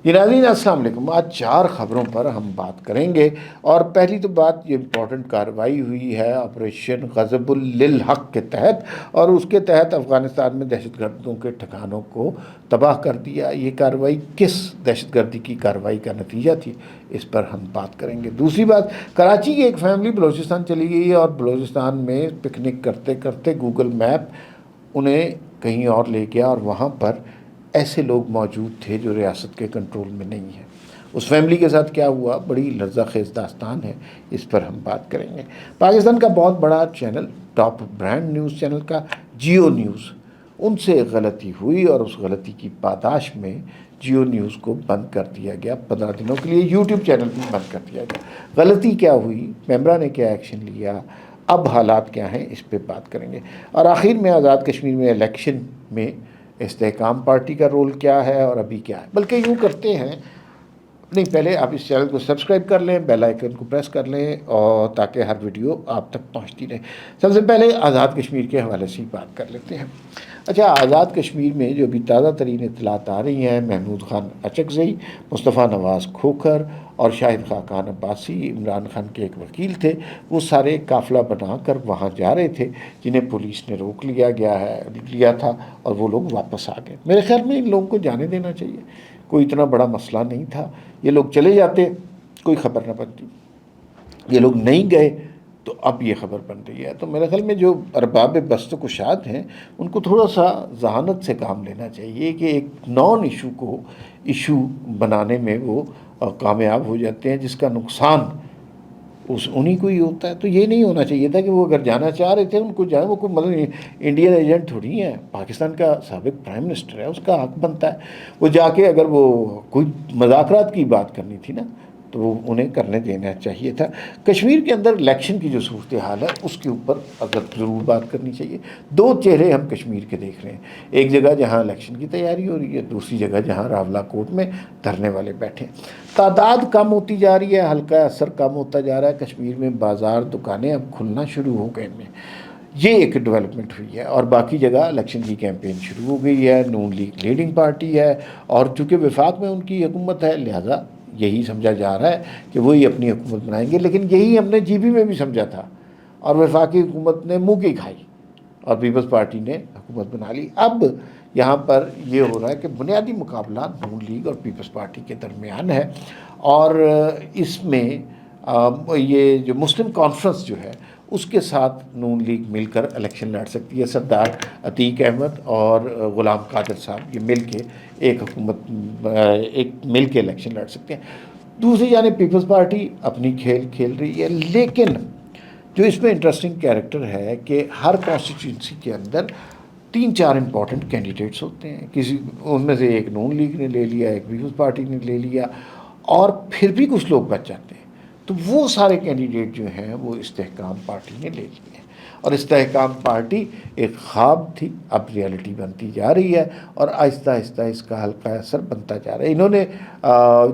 جی ناظرین السلام علیکم، آج 4 خبروں پر ہم بات کریں گے، اور پہلی تو بات یہ امپورٹنٹ کارروائی ہوئی ہے آپریشن غضب للحق کے تحت، اور اس کے تحت افغانستان میں دہشت گردوں کے ٹھکانوں کو تباہ کر دیا۔ یہ کارروائی کس دہشت گردی کی کارروائی کا نتیجہ تھی، اس پر ہم بات کریں گے۔ دوسری بات، کراچی کی ایک فیملی بلوچستان چلی گئی اور بلوچستان میں پکنک کرتے کرتے گوگل میپ انہیں کہیں اور لے گیا، اور وہاں پر ایسے لوگ موجود تھے جو ریاست کے کنٹرول میں نہیں ہیں۔ اس فیملی کے ساتھ کیا ہوا، بڑی لرزہ خیز داستان ہے، اس پر ہم بات کریں گے۔ پاکستان کا بہت بڑا channel, top brand news channel کا جیو نیوز، ان سے غلطی ہوئی اور اس غلطی کی پاداش میں جیو نیوز کو بند کر دیا گیا 15 دنوں کے لیے۔ یوٹیوب چینل بھی بند کر دیا گیا۔ غلطی کیا ہوئی، ممبران نے کیا ایکشن لیا، اب حالات کیا ہیں، اس پہ بات کریں گے۔ اور آخر میں آزاد کشمیر میں الیکشن میں استحکام پارٹی کا رول کیا ہے اور ابھی کیا ہے۔ بلکہ یوں کرتے ہیں، نہیں پہلے آپ اس چینل کو سبسکرائب کر لیں، بیل آئیکن کو پریس کر لیں، اور تاکہ ہر ویڈیو آپ تک پہنچتی رہے۔ سب سے پہلے آزاد کشمیر کے حوالے سے بات کر لیتے ہیں۔ اچھا، آزاد کشمیر میں جو بھی تازہ ترین اطلاعات آ رہی ہیں، محمود خان اچکزئی، مصطفیٰ نواز کھوکھر اور شاہد خاقان عباسی، عمران خان کے ایک وکیل تھے، وہ سارے قافلہ بنا کر وہاں جا رہے تھے، جنہیں پولیس نے روک لیا تھا، اور وہ لوگ واپس آ گئے۔ میرے خیال میں ان لوگوں کو جانے دینا چاہیے، کوئی اتنا بڑا مسئلہ نہیں تھا، یہ لوگ چلے جاتے کوئی خبر نہ بنتی، یہ لوگ نہیں گئے تو اب یہ خبر بن رہی ہے۔ تو میرے خیال میں جو ارباب بست و کشاد ہیں، ان کو تھوڑا سا ذہانت سے کام لینا چاہیے کہ ایک نان ایشو کو ایشو بنانے میں وہ کامیاب ہو جاتے ہیں، جس کا نقصان انہی کو ہی ہوتا ہے۔ تو یہ نہیں ہونا چاہیے تھا کہ وہ اگر جانا چاہ رہے تھے ان کو جائیں، وہ کوئی مطلب انڈین ایجنٹ تھوڑی ہیں، پاکستان کا سابق پرائم منسٹر ہے، اس کا حق بنتا ہے وہ جا کے، اگر وہ کوئی مذاکرات کی بات کرنی تھی نا تو وہ انہیں کرنے دینا چاہیے تھا۔ کشمیر کے اندر الیکشن کی جو صورتحال ہے اس کے اوپر اگر ضرور بات کرنی چاہیے۔ 2 چہرے ہم کشمیر کے دیکھ رہے ہیں، ایک جگہ جہاں الیکشن کی تیاری ہو رہی ہے، دوسری جگہ جہاں راولہ کوٹ میں دھرنے والے بیٹھے ہیں۔ تعداد کم ہوتی جا رہی ہے، حلقہ اثر کم ہوتا جا رہا ہے، کشمیر میں بازار دکانیں اب کھلنا شروع ہو گئے ہیں، یہ ایک ڈیولپمنٹ ہوئی ہے۔ اور باقی جگہ الیکشن کی کیمپین شروع ہو گئی ہے، نون لیگ لیڈنگ پارٹی ہے، اور چونکہ وفاق میں ان کی حکومت ہے، لہذا یہی سمجھا جا رہا ہے کہ وہی اپنی حکومت بنائیں گے۔ لیکن یہی ہم نے GB میں بھی سمجھا تھا، اور وفاقی حکومت نے منہ کی کھائی اور پیپلز پارٹی نے حکومت بنا لی۔ اب یہاں پر یہ ہو رہا ہے کہ بنیادی مقابلہ نون لیگ اور پیپلز پارٹی کے درمیان ہے، اور اس میں یہ جو مسلم کانفرنس جو ہے اس کے ساتھ نون لیگ مل کر الیکشن لڑ سکتی ہے۔ سردار عتیق احمد اور غلام قادر صاحب یہ مل کے ایک مل کے الیکشن لڑ سکتے ہیں۔ دوسری جانب پیپلز پارٹی اپنی کھیل کھیل رہی ہے، لیکن جو اس میں انٹرسٹنگ کیریکٹر ہے کہ ہر کانسٹیٹیوئنسی کے اندر 3-4 امپورٹنٹ کینڈیڈیٹس ہوتے ہیں، کسی ان میں سے ایک نون لیگ نے لے لیا، ایک پیپلز پارٹی نے لے لیا، اور پھر بھی کچھ لوگ بچ جاتے ہیں۔ تو وہ سارے کینڈیڈیٹ جو ہیں وہ استحکام پارٹی نے لے لیے ہیں، اور استحکام پارٹی ایک خواب تھی، اب ریئلٹی بنتی جا رہی ہے، اور آہستہ آہستہ اس کا حلقہ اثر بنتا جا رہا ہے۔ انہوں نے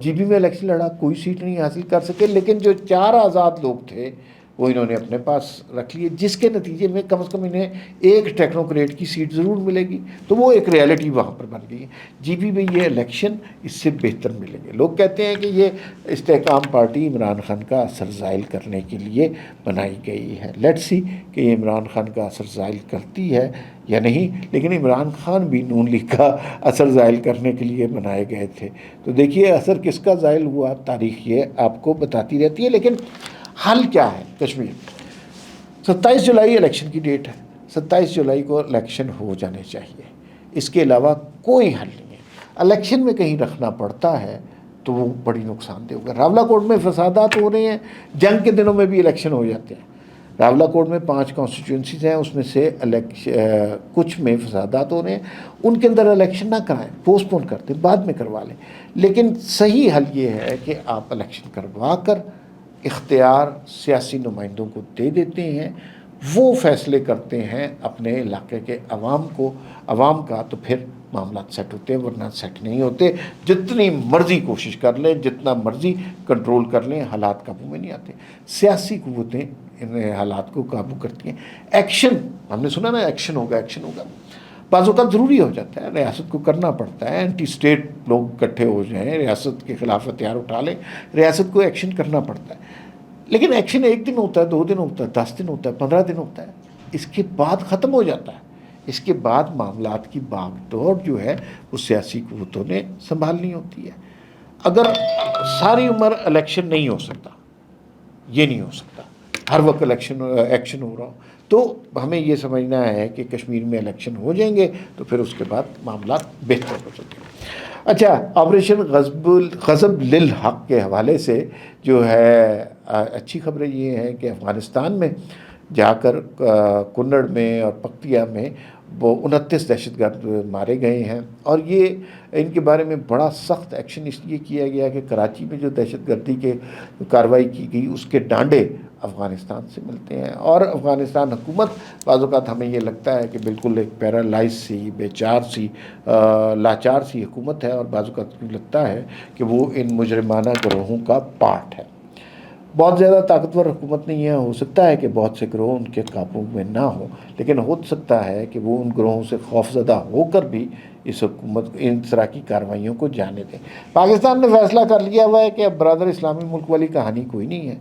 GB میں الیکشن لڑا، کوئی سیٹ نہیں حاصل کر سکے، لیکن جو 4 آزاد لوگ تھے وہ انہوں نے اپنے پاس رکھ لیے، جس کے نتیجے میں کم از کم انہیں ایک ٹیکنوکریٹ کی سیٹ ضرور ملے گی۔ تو وہ ایک ریئلٹی وہاں پر بن گئی ہے۔ GB میں یہ الیکشن اس سے بہتر ملیں گے۔ لوگ کہتے ہیں کہ یہ استحکام پارٹی عمران خان کا اثر زائل کرنے کے لیے بنائی گئی ہے۔ لیٹس سی کہ یہ عمران خان کا اثر زائل کرتی ہے یا نہیں، لیکن عمران خان بھی نون لیگ کا اثر زائل کرنے کے لیے بنائے گئے تھے۔ تو دیکھیے اثر کس کا زائل ہوا، تاریخ یہ آپ کو بتاتی رہتی ہے۔ لیکن حل کیا ہے کشمیر میں؟ 27 جولائی الیکشن کی ڈیٹ ہے، 27 جولائی کو الیکشن ہو جانے چاہیے، اس کے علاوہ کوئی حل نہیں ہے۔ الیکشن میں کہیں رکھنا پڑتا ہے تو وہ بڑی نقصان دہ ہوگا۔ راولہ کوٹ میں فسادات ہو رہے ہیں، جنگ کے دنوں میں بھی الیکشن ہو جاتے ہیں۔ راولہ کوٹ میں 5 کانسٹیٹیوئنسیز ہیں، اس میں سے کچھ میں فسادات ہو رہے ہیں، ان کے اندر الیکشن نہ کرائیں، پوسٹ پون کرتے بعد میں کروا لیں۔ لیکن صحیح حل یہ ہے کہ آپ الیکشن کروا کر اختیار سیاسی نمائندوں کو دے دیتے ہیں، وہ فیصلے کرتے ہیں اپنے علاقے کے عوام کا، تو پھر معاملات سیٹ ہوتے ہیں، ورنہ سیٹ نہیں ہوتے۔ جتنی مرضی کوشش کر لیں، جتنا مرضی کنٹرول کر لیں، حالات قابو میں نہیں آتے۔ سیاسی قوتیں ان حالات کو قابو کرتی ہیں۔ ایکشن، ہم نے سنا نا ایکشن ہوگا، ایکشن ہوگا۔ بعض اوقات ضروری ہو جاتا ہے، ریاست کو کرنا پڑتا ہے، اینٹی اسٹیٹ لوگ اکٹھے ہو جائیں، ریاست کے خلاف ہتھیار اٹھا لیں، ریاست کو ایکشن کرنا پڑتا ہے، لیکن ایکشن 1 دن ہوتا ہے، 2 دن ہوتا ہے، 10 دن ہوتا ہے، 15 دن ہوتا ہے، اس کے بعد ختم ہو جاتا ہے۔ اس کے بعد معاملات کی باغ دوڑ جو ہے وہ سیاسی قوتوں نے سنبھالنی ہوتی ہے۔ اگر ساری عمر الیکشن نہیں ہو سکتا، یہ نہیں ہو سکتا ہر وقت ایکشن ہو رہا ہو، تو ہمیں یہ سمجھنا ہے کہ کشمیر میں الیکشن ہو جائیں گے تو پھر اس کے بعد معاملات بہتر ہو سکیں گے۔ اچھا، آپریشن غضب للحق کے حوالے سے جو ہے اچھی خبریں یہ ہیں کہ افغانستان میں جا کر کنڑ میں اور پکتیا میں وہ 29 دہشت گرد مارے گئے ہیں، اور یہ ان کے بارے میں بڑا سخت ایکشن اس لیے کیا گیا کہ کراچی میں جو دہشت گردی کے کارروائی کی گئی اس کے ڈانڈے افغانستان سے ملتے ہیں، اور افغانستان حکومت بعض اوقات ہمیں یہ لگتا ہے کہ بالکل ایک پیرالائز سی، بے چار سی، لاچار سی حکومت ہے، اور بعض اوقات لگتا ہے کہ وہ ان مجرمانہ گروہوں کا پارٹ ہے۔ بہت زیادہ طاقتور حکومت نہیں ہے، ہو سکتا ہے کہ بہت سے گروہ ان کے قابو میں نہ ہوں، لیکن ہو سکتا ہے کہ وہ ان گروہوں سے خوفزدہ ہو کر بھی اس حکومت ان طرح کی کارروائیوں کو جانے دیں۔ پاکستان نے فیصلہ کر لیا ہوا ہے کہ اب برادر اسلامی ملک والی کہانی کوئی نہیں ہے،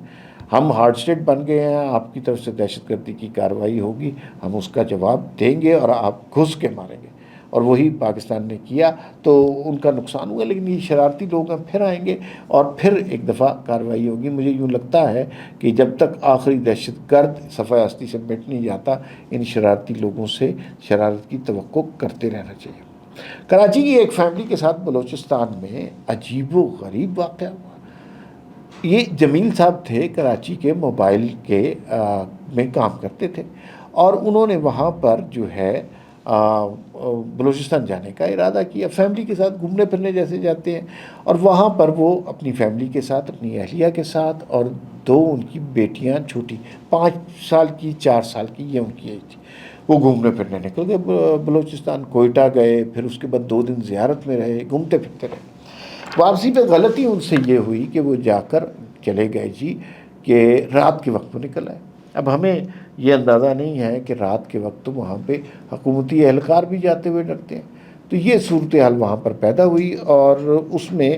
ہم ہارڈ اسٹیٹ بن گئے ہیں، آپ کی طرف سے دہشت گردی کی کارروائی ہوگی، ہم اس کا جواب دیں گے اور آپ گھس کے ماریں گے، اور وہی پاکستان نے کیا تو ان کا نقصان ہوا، لیکن یہ شرارتی لوگ ہیں پھر آئیں گے اور پھر ایک دفعہ کارروائی ہوگی۔ مجھے یوں لگتا ہے کہ جب تک آخری دہشت گرد صفحہ ہستی سے مٹ نہیں جاتا، ان شرارتی لوگوں سے شرارت کی توقع کرتے رہنا چاہیے۔ کراچی کی ایک فیملی کے ساتھ بلوچستان میں عجیب و غریب واقعہ ہوا۔ یہ جمیل صاحب تھے، کراچی کے موبائل کے میں کام کرتے تھے، اور انہوں نے وہاں پر جو ہے بلوچستان جانے کا ارادہ کیا، فیملی کے ساتھ گھومنے پھرنے جیسے جاتے ہیں، اور وہاں پر وہ اپنی فیملی کے ساتھ، اپنی اہلیہ کے ساتھ، اور 2 ان کی بیٹیاں چھوٹی 5 سال کی 4 سال کی یہ ان کی ایج تھی، وہ گھومنے پھرنے نکل گئے بلوچستان، کوئٹہ گئے، پھر اس کے بعد 2 دن زیارت میں رہے، گھومتے پھرتے رہے۔ واپسی پہ غلطی ان سے یہ ہوئی کہ وہ جا کر چلے گئے جی کہ رات کے وقت وہ نکل آئے۔ اب ہمیں یہ اندازہ نہیں ہے کہ رات کے وقت تو وہاں پہ حکومتی اہلکار بھی جاتے ہوئے ڈرتے ہیں، تو یہ صورتحال وہاں پر پیدا ہوئی، اور اس میں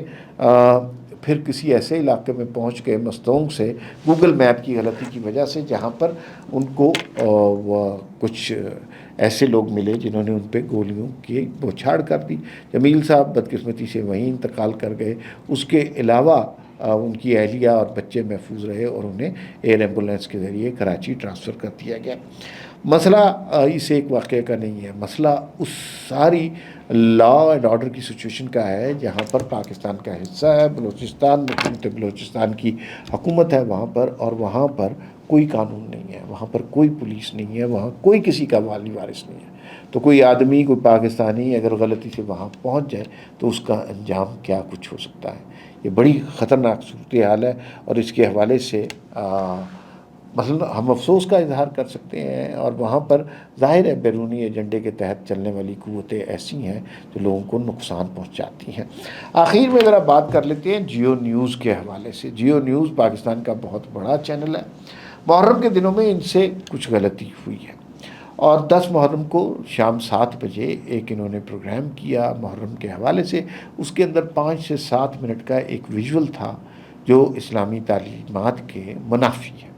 پھر کسی ایسے علاقے میں پہنچ گئے مستونگ سے، گوگل میپ کی غلطی کی وجہ سے، جہاں پر ان کو کچھ ایسے لوگ ملے جنہوں نے ان پہ گولیوں کی بوچھاڑ کر دی۔ جمیل صاحب بدقسمتی سے وہیں انتقال کر گئے، اس کے علاوہ ان کی اہلیہ اور بچے محفوظ رہے، اور انہیں ایئر ایمبولینس کے ذریعے کراچی ٹرانسفر کر دیا گیا۔ مسئلہ اس ایک واقعے کا نہیں ہے، مسئلہ اس ساری لا اینڈ آرڈر کی سچویشن کا ہے جہاں پر پاکستان کا حصہ ہے، بلوچستان، حکومت بلوچستان کی حکومت ہے وہاں پر، اور وہاں پر کوئی قانون نہیں ہے، وہاں پر کوئی پولیس نہیں ہے، وہاں کوئی کسی کا والی وارث نہیں ہے، تو کوئی آدمی، کوئی پاکستانی اگر غلطی سے وہاں پہنچ جائے تو اس کا انجام کیا کچھ ہو سکتا ہے۔ یہ بڑی خطرناک صورتحال ہے، اور اس کے حوالے سے مثلا ہم افسوس کا اظہار کر سکتے ہیں، اور وہاں پر ظاہر ہے بیرونی ایجنڈے کے تحت چلنے والی قوتیں ایسی ہیں جو لوگوں کو نقصان پہنچاتی ہیں۔ آخر میں ذرا بات کر لیتے ہیں جیو نیوز کے حوالے سے۔ جیو نیوز پاکستان کا بہت بڑا چینل ہے، محرم کے دنوں میں ان سے کچھ غلطی ہوئی ہے، اور 10 محرم کو شام 7 بجے ایک انہوں نے پروگرام کیا محرم کے حوالے سے، اس کے اندر 5 سے 7 منٹ کا ایک ویژول تھا جو اسلامی تعلیمات کے منافی ہے،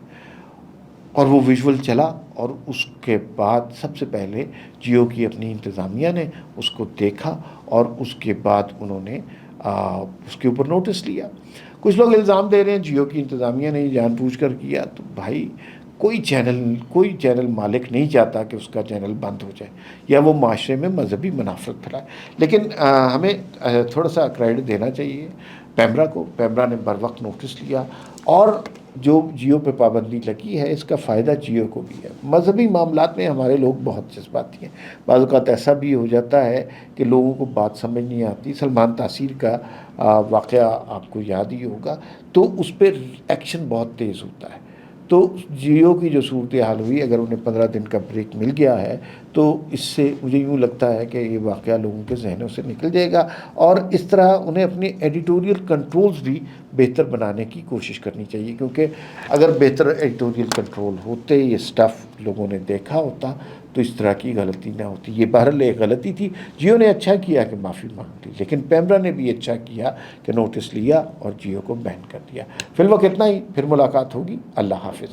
اور وہ ویژول چلا، اور اس کے بعد سب سے پہلے جیو کی اپنی انتظامیہ نے اس کو دیکھا، اور اس کے بعد انہوں نے اس کے اوپر نوٹس لیا۔ کچھ لوگ الزام دے رہے ہیں جیو کی انتظامیہ نے جان بوجھ کر کیا، تو بھائی کوئی چینل مالک نہیں چاہتا کہ اس کا چینل بند ہو جائے یا وہ معاشرے میں مذہبی منافرت پھیلائے، لیکن ہمیں تھوڑا سا کریڈٹ دینا چاہیے پیمرا کو۔ پیمرا نے بر وقت نوٹس لیا، اور جو جیو پہ پابندی لگی ہے اس کا فائدہ جیو کو بھی ہے۔ مذہبی معاملات میں ہمارے لوگ بہت جذباتی ہیں، بعض اوقات ایسا بھی ہو جاتا ہے کہ لوگوں کو بات سمجھ نہیں آتی۔ سلمان تاثیر کا واقعہ آپ کو یاد ہی ہوگا، تو اس پہ ایکشن بہت تیز ہوتا ہے، تو جیو کی جو صورتحال ہوئی، اگر انہیں 15 دن کا بریک مل گیا ہے تو اس سے مجھے یوں لگتا ہے کہ یہ واقعہ لوگوں کے ذہنوں سے نکل جائے گا، اور اس طرح انہیں اپنے ایڈیٹوریل کنٹرولز بھی بہتر بنانے کی کوشش کرنی چاہیے، کیونکہ اگر بہتر ایڈیٹوریل کنٹرول ہوتے، یہ سٹف لوگوں نے دیکھا ہوتا، تو اس طرح کی غلطی نہ ہوتی. یہ بہرحال ایک غلطی تھی. جیو نے اچھا کیا کہ معافی مانگ لی، لیکن پیمرا نے بھی اچھا کیا کہ نوٹس لیا اور جیو کو بین کر دیا. فی الوقت اتنا ہی، پھر ملاقات ہوگی. اللہ حافظ.